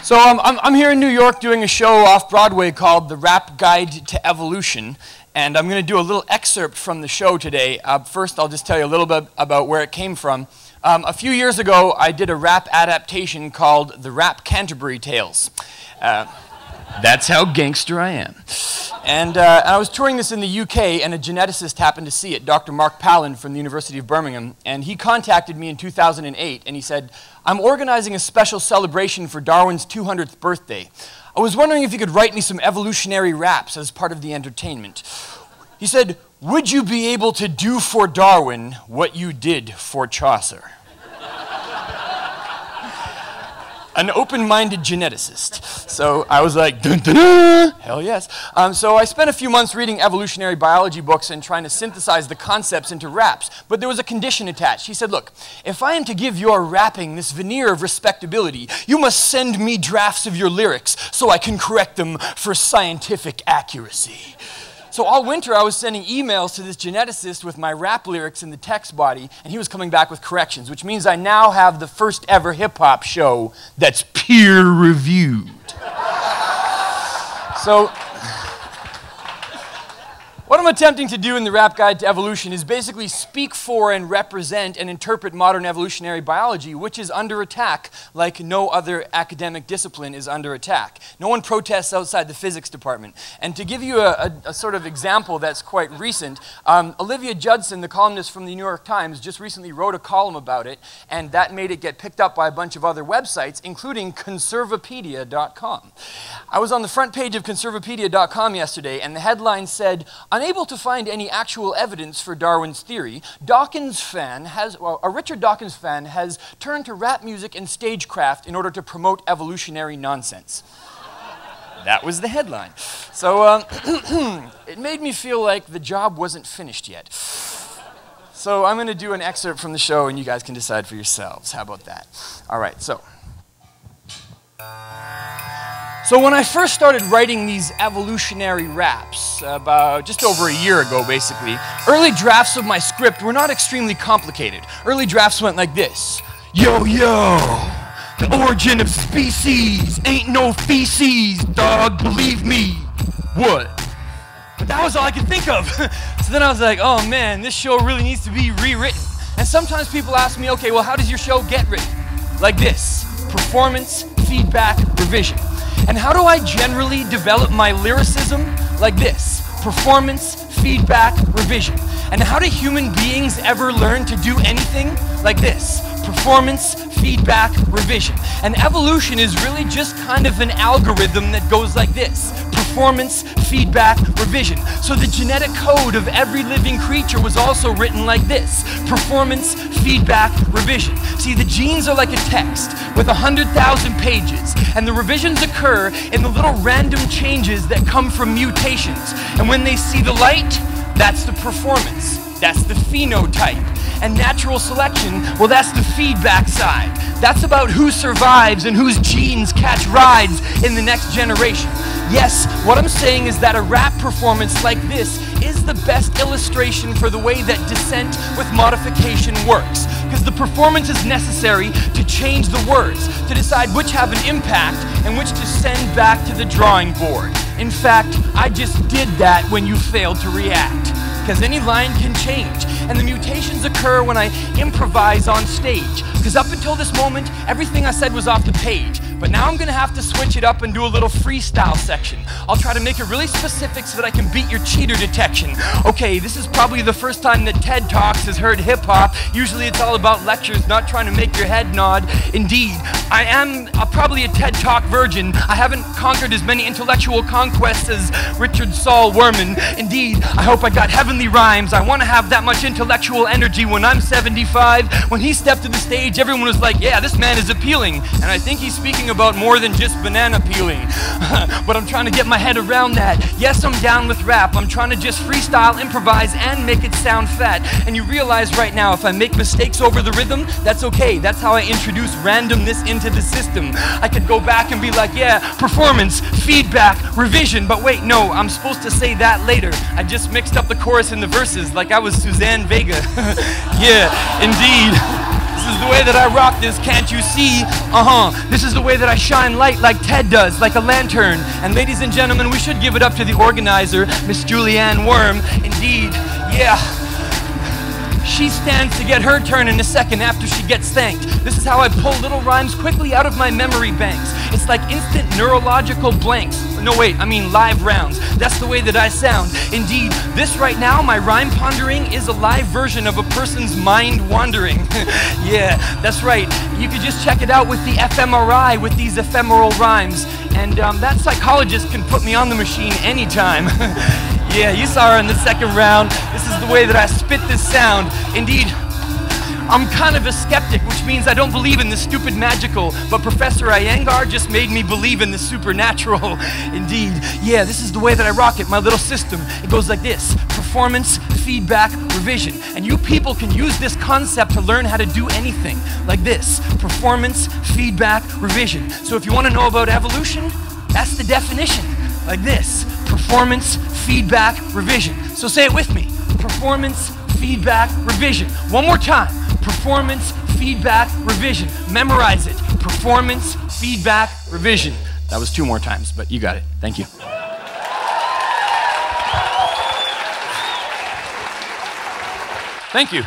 So I'm here in New York doing a show off Broadway called The Rap Guide to Evolution, and I'm going to do a little excerpt from the show today. First, I'll just tell you a little bit about where it came from. A few years ago, I did a rap adaptation called The Rap Canterbury Tales. That's how gangster I am. And I was touring this in the UK, and a geneticist happened to see it, Dr. Mark Palin from the University of Birmingham, and he contacted me in 2008, and he said, "I'm organizing a special celebration for Darwin's 200th birthday. I was wondering if you could write me some evolutionary raps as part of the entertainment." He said, "Would you be able to do for Darwin what you did for Chaucer?" An open-minded geneticist. So I was like, dun, dun, dun, hell yes. So I spent a few months reading evolutionary biology books and trying to synthesize the concepts into raps, but there was a condition attached. He said, "Look, if I am to give your rapping this veneer of respectability, you must send me drafts of your lyrics so I can correct them for scientific accuracy." So all winter I was sending emails to this geneticist with my rap lyrics in the text body, and he was coming back with corrections, which means I now have the first ever hip-hop show that's peer-reviewed. So what I'm attempting to do in the Rap Guide to Evolution is basically speak for and represent and interpret modern evolutionary biology, which is under attack like no other academic discipline is under attack. No one protests outside the physics department. And to give you a sort of example that's quite recent, Olivia Judson, the columnist from the New York Times, just recently wrote a column about it, and that made it get picked up by a bunch of other websites, including Conservapedia.com. I was on the front page of Conservapedia.com yesterday, and the headline said, "Unable to find any actual evidence for Darwin's theory, a Richard Dawkins fan has turned to rap music and stagecraft in order to promote evolutionary nonsense." That was the headline. So it made me feel like the job wasn't finished yet. So I'm going to do an excerpt from the show, and you guys can decide for yourselves. How about that? All right, so when I first started writing these evolutionary raps, about just over a year ago basically, early drafts of my script were not extremely complicated. Early drafts went like this: "Yo, yo, the origin of species ain't no feces, dog, believe me." What? But that was all I could think of. So then I was like, oh man, this show really needs to be rewritten. And sometimes people ask me, okay, well, how does your show get written? Like this: performance, feedback, revision. And how do I generally develop my lyricism? Like this: performance, feedback, revision. And how do human beings ever learn to do anything? Like this: performance, feedback, revision. And evolution is really just kind of an algorithm that goes like this: performance, feedback, revision. So the genetic code of every living creature was also written like this: performance, feedback, revision. See, the genes are like a text with 100,000 pages, and the revisions occur in the little random changes that come from mutations. And when they see the light, that's the performance. That's the phenotype. And natural selection, well, that's the feedback side. That's about who survives and whose genes catch rides in the next generation. Yes, what I'm saying is that a rap performance like this is the best illustration for the way that descent with modification works. Because the performance is necessary to change the words, to decide which have an impact and which to send back to the drawing board. In fact, I just did that when you failed to react. Because any line can change, and the mutations occur when I improvise on stage. Because up until this moment, everything I said was off the page. But now I'm going to have to switch it up and do a little freestyle section. I'll try to make it really specific so that I can beat your cheater detection. Okay, this is probably the first time that TEDtalks has heard hip-hop. Usually it's all about lectures, not trying to make your head nod. Indeed, I am probably a TED Talk virgin. I haven't conquered as many intellectual conquests as Richard Saul Wurman. Indeed, I hope I got heavenly rhymes. I want to have that much intellectual energy when I'm 75. When he stepped to the stage, everyone was like, yeah, this man is appealing. And I think he's speaking about more than just banana peeling. But I'm trying to get my head around that. Yes, I'm down with rap. I'm trying to just freestyle, improvise, and make it sound fat. And you realize right now, if I make mistakes over the rhythm, that's okay. That's how I introduce randomness into the system. I could go back and be like, yeah, performance, feedback, revision. But wait, no, I'm supposed to say that later. I just mixed up the chorus and the verses like I was Suzanne Vega. Yeah, indeed. This is the way that I rock this, can't you see? This is the way that I shine light like Ted does, like a lantern. And ladies and gentlemen, we should give it up to the organizer, Miss Julianne Worm. Indeed, yeah. She stands to get her turn in a second after she gets thanked. This is how I pull little rhymes quickly out of my memory banks. It's like instant neurological blanks. No, wait, I mean live rounds. That's the way that I sound. Indeed, this right now, my rhyme pondering, is a live version of a person's mind wandering. Yeah, that's right. You could just check it out with the fMRI, with these ephemeral rhymes. And that psychologist can put me on the machine anytime. Yeah, you saw her in the second round. This is the way that I spit this sound. Indeed, I'm kind of a skeptic, which means I don't believe in the stupid magical, but Professor Iyengar just made me believe in the supernatural. Indeed, yeah, this is the way that I rock it, my little system. It goes like this: performance, feedback, revision. And you people can use this concept to learn how to do anything, like this: performance, feedback, revision. So if you want to know about evolution, that's the definition, like this: performance, feedback, revision. So say it with me: performance, feedback, revision. One more time: performance, feedback, revision. Memorize it: performance, feedback, revision. That was 2 more times, but you got it. Thank you. Thank you.